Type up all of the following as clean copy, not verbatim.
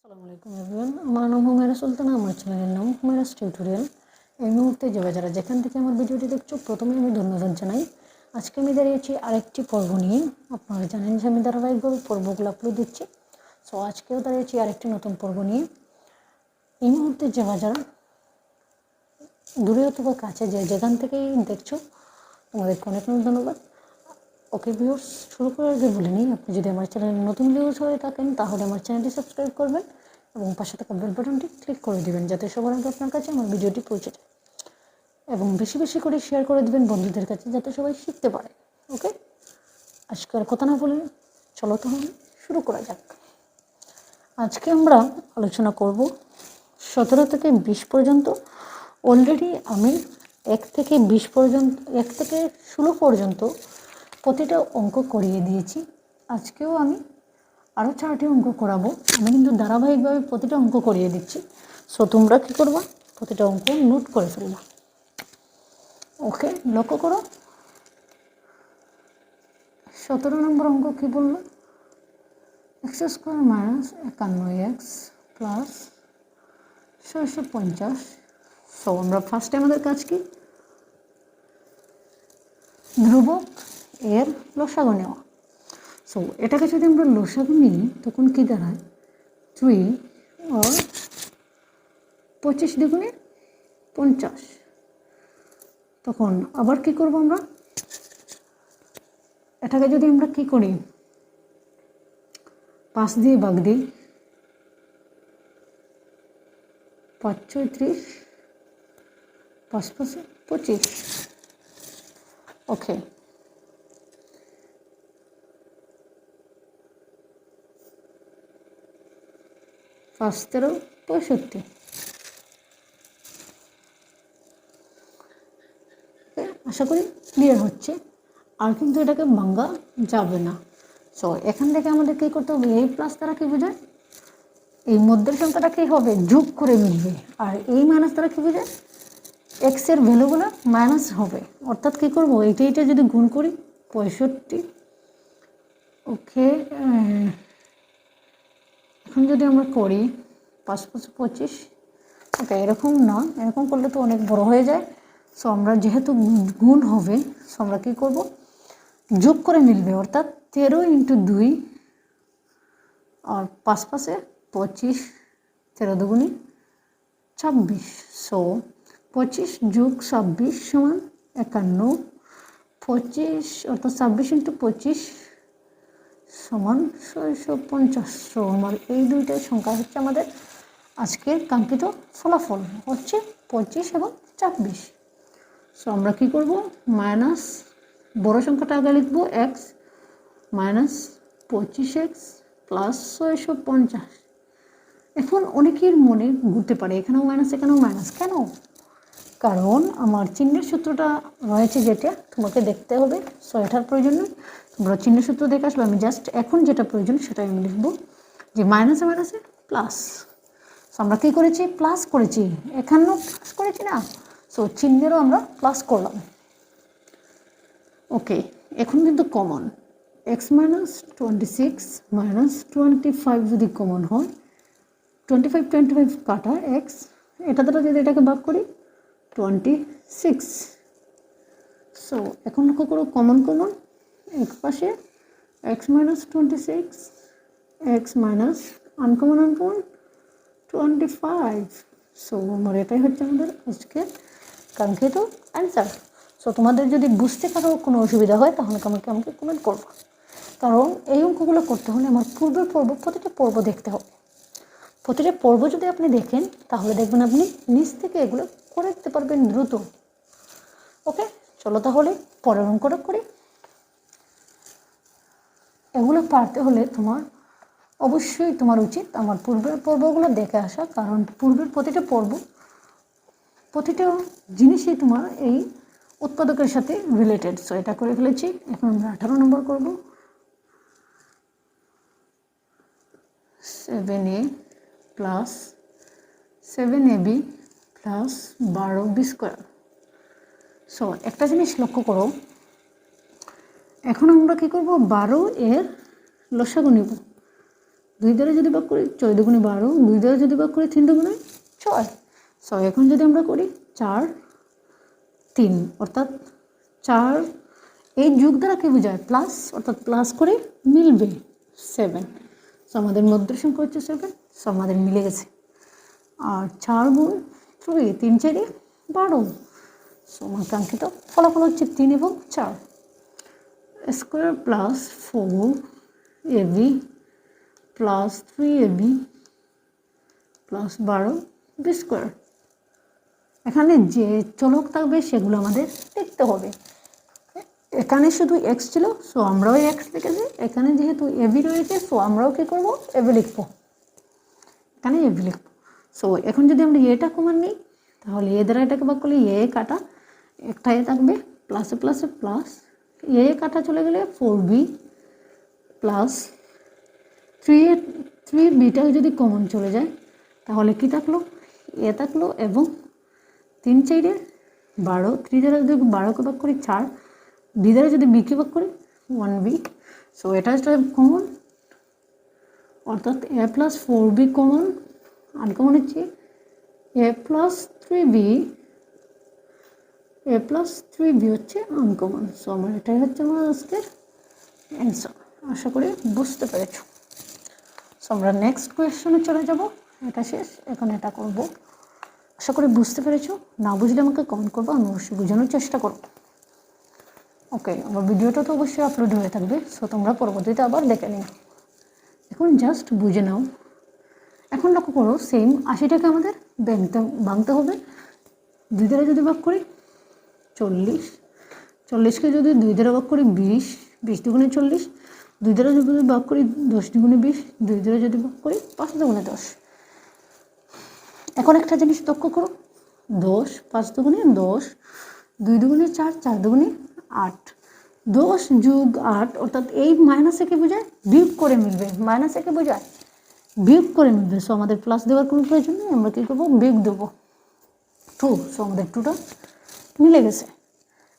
আসসালামু আলাইকুম এভরিওয়ান, আমার নাম হুমায়রা সুলতানা, আমার চ্যানেলের নাম হুমায়রাস টিউটোরিয়াল। এই মুহূর্তে যারা যেখান থেকে আমার ভিডিওটি দেখছো, প্রথমে আমি ধন্যবাদ জানাই। আজকে আমি দাঁড়িয়েছি আরেকটি পর্ব নিয়ে। আপনারা জানেন যে আমি ধারাবাহিকভাবে পর্বগুলো আপলোড দিচ্ছি। সো আজকেও দাঁড়িয়েছি আরেকটি নতুন পর্ব নিয়ে। এই মুহূর্তে যারা দূরে অথবা কাছে যেখান থেকেই দেখছো, তোমাদেরকে অনেক অনেক ধন্যবাদ। ওকে ভিউয়ার্স, শুরু করার আগে বলে নিই, আপনি যদি আমার চ্যানেলে নতুন ভিউয়ার্স হয়ে থাকেন তাহলে আমার চ্যানেলটি সাবস্ক্রাইব করবেন এবং পাশে থাকা বেল বাটনটি ক্লিক করে দিবেন, যাতে সবার আগে আপনার কাছে আমার ভিডিওটি পৌঁছে যায়। এবং বেশি বেশি করে শেয়ার করে দিবেন বন্ধুদের কাছে, যাতে সবাই শিখতে পারে। ওকে, আজকে আর কথা না বলে চলো তাহলে শুরু করা যাক। আজকে আমরা আলোচনা করব 17 থেকে 20 পর্যন্ত। অলরেডি আমি 1 থেকে 20 পর্যন্ত, 1 থেকে 16 পর্যন্ত প্রতিটা অঙ্ক করিয়ে দিয়েছি। আজকেও আমি আরও 4টি অঙ্ক করাবো। আমি কিন্তু ধারাবাহিকভাবে প্রতিটা অঙ্ক করিয়ে দিচ্ছি। সো তোমরা কী করবা, প্রতিটা অঙ্ক নোট করে ফেলবা। ওকে, লক্ষ্য করো 17 নম্বর অঙ্ক কী বললো, x square minus 51x plus 650। So আমরা ফার্স্টে আমাদের কাজ কি, ধ্রুবক এর লসাগু নেওয়া। সো এটাকে যদি আমরা লসাগু নিই তখন কী দাঁড়ায়, 3 আর 25 দ্বিগুণে 50। তখন আবার কি করব, আমরা এটাকে যদি আমরা কি করি, 5 দিয়ে ভাগ দিই, 5 × 30, 5 × 5 = 25। ওকে, পাঁচ 13 65। আশা করি ক্লিয়ার হচ্ছে। আর কিন্তু এটাকে ভাঙা যাবে না। সো এখান থেকে আমাদের কী করতে হবে, এই প্লাস দ্বারা কী বোঝায়, এই মধ্যের সংখ্যাটা কী হবে, যোগ করে মিলবে। আর এই মাইনাস দ্বারা কী বোঝায়, এক্সের ভ্যালুগুলো মাইনাস হবে। অর্থাৎ কী করবো, এইটা যদি গুণ করি 65। ওকে, এখন যদি আমরা করি 5 × 5 = 25। ওকে, এরকম না, এরকম করলে তো অনেক বড় হয়ে যায়। সো আমরা যেহেতু গুণ হবে, সো আমরা কী করব, যোগ করে মিলবে। অর্থাৎ 13 × 2 আর 5 × 5 = 25, 13 × 2 = 26। সো 25 + 26 = 51। 25 অর্থাৎ 26 × 25 = 650। সো আমার এই দুইটাই সংখ্যা হচ্ছে আমাদের আজকের কাঙ্ক্ষিত ফলাফল, হচ্ছে 25 এবং 26। সো আমরা কী করব, মাইনাস বড় সংখ্যাটা আগে লিখব, এক্স মাইনাস 25x প্লাস 650। এখন অনেকের মনে ঘুরতে পারে, এখানেও মাইনাস এখানেও মাইনাস কেন, কারণ আমার চিহ্নের সূত্রটা রয়েছে, যেটা তোমাকে দেখতে হবে। সো এটার প্রয়োজন নেই, তোমরা চিহ্নের সূত্র দেখে আসবে। আমি জাস্ট এখন যেটা প্রয়োজন সেটাই আমি লিখব, যে মাইনাসে মাইনাসে প্লাস। সো আমরা কী করেছি, প্লাস করেছি, এখানেও প্লাস করেছি না। সো চিহ্নেরও আমরা প্লাস করলাম। ওকে, এখন কিন্তু কমন, x - 26 - 25 যদি কমন হয়, 25 25 কাটা x, এটা দ্বারা যদি এটাকে ভাগ করি 26। সো এখন লক্ষ্য করো, কমন এক পাশে x - 26, x minus uncommon 25। So আমার এটাই হচ্ছে আমাদের আজকে কাঙ্ক্ষিত অ্যান্সার। সো তোমাদের যদি বুঝতে কারো কোনো অসুবিধা হয় তাহলে আমাকে কমেন্ট করবো, কারণ এই অঙ্কগুলো করতে হলে আমার পূর্বের প্রতিটা পর্ব দেখতে হবে। প্রতিটা পর্ব যদি আপনি দেখেন তাহলে দেখবেন আপনি নিচ থেকে এগুলো করে দিতে পারবেন দ্রুত। ওকে, চলো তাহলে পরের অঙ্কটা করি। এগুলো পারতে হলে অবশ্যই তোমার উচিত আমার পূর্বের পর্বগুলো দেখে আসা, কারণ পূর্বের প্রতিটা জিনিসই তোমার এই উৎপাদকের সাথে রিলেটেড। সো এটা করে ফেলেছি। এখন আমরা 18 নম্বর করব, 7a plus 7ab plus 12b²। So একটা জিনিস লক্ষ্য করো, এখন আমরা কী করব, 12 এর লসাগু নিব। 2 দ্বারা যদি ভাগ করি 4 দুগুণে 12, 2 দ্বারা যদি ভাগ করি 3 দুগুণে 6। সো এখন যদি আমরা করি 4 3 অর্থাৎ 4, এই যোগ দ্বারা কি বোঝায় প্লাস, অর্থাৎ প্লাস করে মিলবে 7। সো আমাদের মধ্য সংখ্যা হচ্ছে 7। সো আমাদের মিলে গেছে। আর 4 গুণ 3, 3 4 12। সো আমার কাঙ্ক্ষিত ফলাফল হচ্ছে 3 এবং 4। Square plus 4ab plus 3ab plus 12 B square. এখানে যে চলক থাকবে সেগুলো আমাদের দেখতে হবে। এখানে শুধু এক্স ছিল, সো আমরাও এক্স লিখেছি। এখানে যেহেতু এবি রয়েছে, সো আমরাও কী করবো, এবি লিখবো, এখানে এবি লিখবো। সো এখন যদি আমরা এটা কমান নিই, তাহলে এ দ্বারা এটাকে ভাগ করলে এ কাটা, একটা এ থাকবে, প্লাসে প্লাসে প্লাস, এ কাটা চলে গেলে 4b প্লাস 3bটা যদি কমন চলে যায় তাহলে কি থাকলো, এ থাকলো এবং 3 4 12, 3 দ্বারা যদি 12কে ভাগ করি 4, বি দ্বারা যদি বিকে ভাগ করি 1b। সো এটা হচ্ছে কমন, অর্থাৎ এ প্লাস 4b কমন, আনকমন হচ্ছে এ প্লাস 3b হচ্ছে আনকমন। সো আমার এটাই হচ্ছে আমার আজকের অ্যান্সার। আশা করি বুঝতে পেরেছ। সো আমরা নেক্সট কোয়েশ্চনে চলে যাব। এটা শেষ, এখন এটা করব। আশা করি বুঝতে পেরেছো। না বুঝলে আমাকে কমেন্ট করবো, আমি অবশ্যই বোঝানোর চেষ্টা করব। ওকে, আমার ভিডিওটা তো অবশ্যই আপলোড হয়ে থাকবে, সো তোমরা পরবর্তীতে আবার দেখে নিও। এখন জাস্ট বুঝে নাও। এখন লক্ষ্য করো, সেম 80টাকে আমাদের ভাঙতে হবে। 2 দ্বারা যদি ভাগ করি 40, 40কে যদি 2 দ্বারা ভাগ করি 20, 20 দুগুণে 40, 2 দ্বারা যদি ভাগ করি 10 দুগুণে 20, 2 দ্বারা যদি ভাগ করি 5 দুগুণে 10। এখন একটা জিনিস লক্ষ্য করো, 10, 5 দুগুণে 10, 2 দুগুণে 4, 4 দুগুণে 8, 10 যোগ 8, অর্থাৎ এই মাইনাসে কি বোঝায়, বিয়োগ করে মিলবে। মাইনাসে কি বোঝায়, বিয়োগ করে মিলবে। সো আমাদের প্লাস দেওয়ার কোনো প্রয়োজন নেই, আমরা কী করবো, বিয়োগ দেবো 2। সো আমাদের 2টা মিলে গেছে।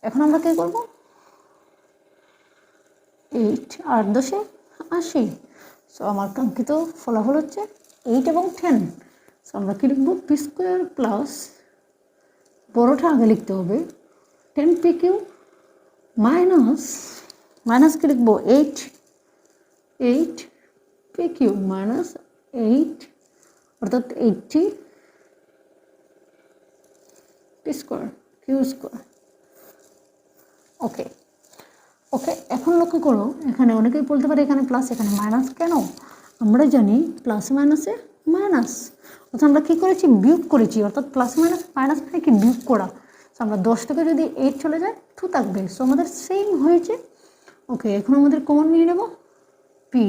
এখন আমরা কী করবো, 8 8 10 80। সো আমার কাঙ্ক্ষিত ফলাফল হচ্ছে 8 এবং 10। সো আমরা কী লিখবো, পি স্কোয়ার প্লাস, বড়োটা আগে লিখতে হবে, 10pq মাইনাস কী লিখবো, 8pq মাইনাস 8, অর্থাৎ 80 পি স্কোয়ার কিউ স্কোয়ার। ওকে, এখন লক্ষ্য করো, এখানে অনেকেই বলতে পারে এখানে প্লাস এখানে মাইনাস কেন। আমরা জানি প্লাসে মাইনাসে মাইনাস, অর্থাৎ আমরা কী করেছি, বিয়োগ করেছি। অর্থাৎ প্লাস মাইনাস মানে কি, বিয়োগ করা। সো আমরা 10 থেকে যদি 8 চলে যায় 2 থাকবে। সো আমাদের সেম হয়েছে। ওকে, এখন আমাদের কমন নিয়ে নেব, পি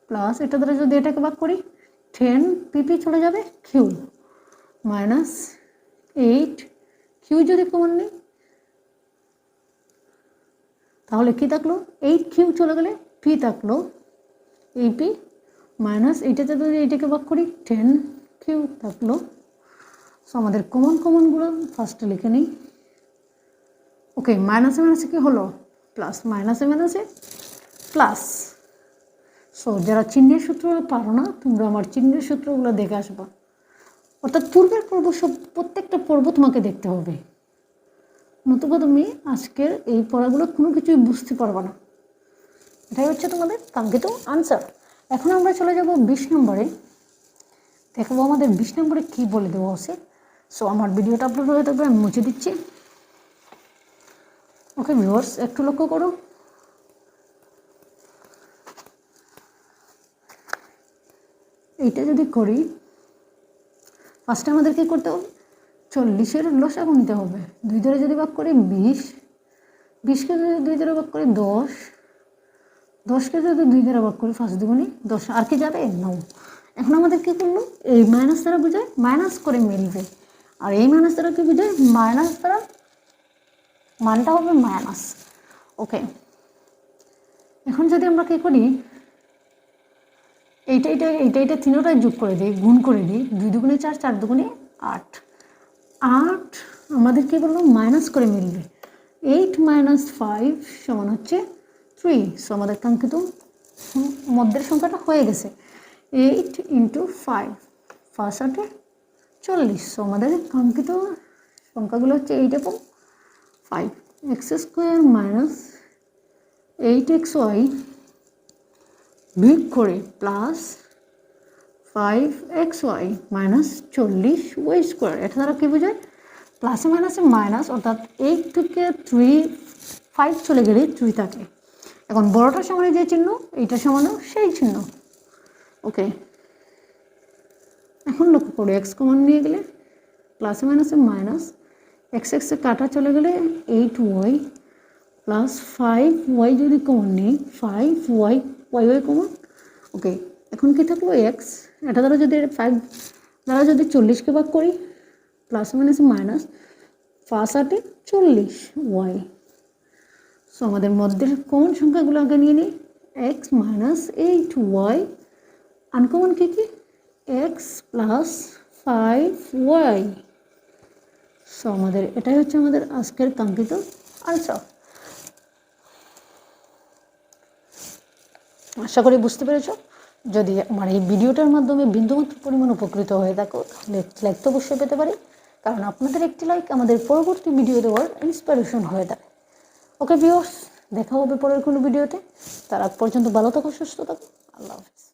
প্লাস, এটা দ্বারা যদি এটাকে ভাগ করি 10, পিপি চলে যাবে কিউ মাইনাস 8, কিউ যদি কমন নিই তাহলে কী থাকলো, 8 কিউ চলে গেলে পি থাকলো, এই পি মাইনাস এইটাতে যদি এইটাকে ভাগ করি 10 কিউ থাকলো। সো আমাদের কমনগুলো ফার্স্টে লিখে নিই। ওকে, মাইনাসে মাইনাসে কী হলো, প্লাস, মাইনাসে মাইনাসে প্লাস। সো যারা চিহ্নের সূত্র পারো না, তোমরা আমার চিহ্নের সূত্রগুলো দেখে আসবা। অর্থাৎ পূর্বের পর্ব প্রত্যেকটা পর্ব তোমাকে দেখতে হবে, নতুবা তুমি আজকের এই পড়াগুলো কোনো কিছুই বুঝতে পারবে না। এটাই হচ্ছে তোমাদের কাঙ্ক্ষিত আনসার। এখন আমরা চলে যাব 20 নম্বরে, দেখবো আমাদের 20 নম্বরে কী বলে দেওয়া আছে। সো আমার ভিডিওটা আপলোড হয়ে থাকবে, আমি মুছে দিচ্ছি। ওকে ভিউয়ার্স, একটু লক্ষ্য করো, এইটা যদি করি, ফার্স্টে আমাদের কী করতে হবে, 40-এর লসাগু নিতে হবে। 2 দ্বারা যদি ভাগ করি 20, 20কে যদি 2 দ্বারা ভাগ করি 10, 10কে যদি 2 দ্বারা ভাগ করি 5 দুগুণে 10, আর কি যাবে, 9। এখন আমাদের কী করলো, এই মাইনাস দ্বারা বোঝায় মাইনাস করে মিলবে, আর এই মাইনাস দ্বারা কী বোঝায়, মাইনাস দ্বারা মানটা হবে মাইনাস। ওকে, এখন যদি আমরা কী করি, এইটা তিনোটাই যোগ করে দিই, গুণ করে দিই, 2 দুগুণে 4, 4 দুগুণে 8, আমাদের কী বললো, মাইনাস করে মিলবে। 8 - 5 সমান হচ্ছে 3। সো আমাদের কাঙ্ক্ষিত এখন মধ্যের সংখ্যাটা হয়ে গেছে 8 ইন্টু 5, 5 8 40। সো আমাদের কাঙ্ক্ষিত সংখ্যাগুলো হচ্ছে 8 এবং 5। এক্স স্কোয়ার মাইনাস 8xy বিয়োগ করে plus 5xy minus 40y square. এটা দ্বারা কী বোঝায়? প্লাসে মাইনাসে মাইনাস, অর্থাৎ 8 থেকে 5 চলে গেলে 3 থাকে। এখন বড়টার সামনে যে চিহ্ন, এইটার সামনেও সেই চিহ্ন। ওকে, এখন লক্ষ্য করো এক্স কমন নিয়ে গেলে প্লাসে মাইনাসে মাইনাস, এক্স এক্সে কাটা চলে গেলে 8y প্লাস 5y যদি কমন নিই 5y, ওয়াই কমন। ওকে, এখন কী থাকলো এক্স, এটা দ্বারা যদি 5 দ্বারা যদি 40কে ভাগ করি প্লাস মাইনাসে মাইনাস 5 8 40 ওয়াই। সো আমাদের মধ্যের কমন সংখ্যাগুলো আগে নিয়ে নিই, এক্স মাইনাস 8y, আনকমন কী কী, এক্স প্লাস 5y। সো আমাদের এটাই হচ্ছে আমাদের আজকের কাঙ্ক্ষিত আনসার। আশা করি বুঝতে পেরেছ। যদি আমার এই ভিডিওটার মাধ্যমে বিন্দুমাত্র পরিমাণ উপকৃত হয়ে থাকো তাহলে লাইক তো অবশ্যই পেতে পারি, কারণ আপনাদের একটি লাইক আমাদের পরবর্তী ভিডিও দেওয়ার ইন্সপিরেশন হয়ে দাঁড়ায়। ওকে ভিউয়ার্স, দেখা হবে পরের কোনো ভিডিওতে। তার আগ পর্যন্ত ভালো থাকো, সুস্থ থাকো, আল্লাহ হাফেজ।